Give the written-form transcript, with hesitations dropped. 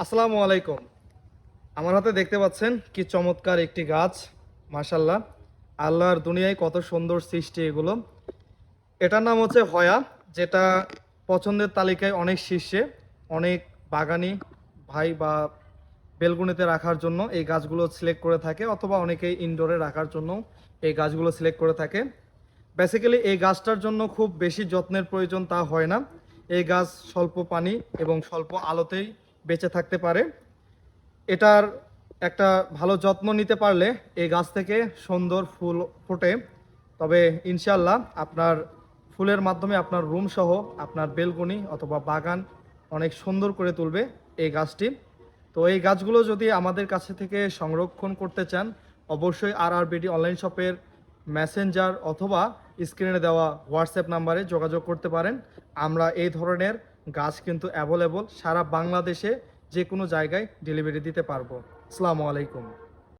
আসসালামু আলাইকুম। আমার হাতে দেখতে পাচ্ছেন কি চমৎকার একটি গাছ। মাশাআল্লাহ, আল্লাহর দুনিয়ায় কত সুন্দর সৃষ্টি এগুলো। এটার নাম হচ্ছে হয়া, যেটা পছন্দের তালিকায় অনেক শীর্ষে। অনেক বাগানি ভাই বা বেলকুনিতে রাখার জন্য এই গাছগুলো সিলেক্ট করে থাকে, অথবা অনেকেই ইনডোরে রাখার জন্য এই গাছগুলো সিলেক্ট করে থাকে। বেসিক্যালি এই গাছটার জন্য খুব বেশি যত্নের প্রয়োজন তা হয় না। এই গাছ স্বল্প পানি এবং স্বল্প আলোতেই বেঁচে থাকতে পারে। এটার একটা ভালো যত্ন নিতে পারলে এই গাছ থেকে সুন্দর ফুল ফোটে। তবে ইনশাল্লাহ আপনার ফুলের মাধ্যমে আপনার রুম সহ আপনার বেলকনি অথবা বাগান অনেক সুন্দর করে তুলবে এই গাছটি। তো এই গাছগুলো যদি আমাদের কাছে থেকে সংরক্ষণ করতে চান, অবশ্যই RRBD অনলাইন শপের মেসেঞ্জার অথবা স্ক্রিনে দেওয়া হোয়াটসঅ্যাপ নাম্বারে যোগাযোগ করতে পারেন। আমরা এই ধরনের গাছ কিন্তু অ্যাভেলেবল সারা বাংলাদেশে যে কোনো জায়গায় ডেলিভারি দিতে পারবো। আসসালামু আলাইকুম।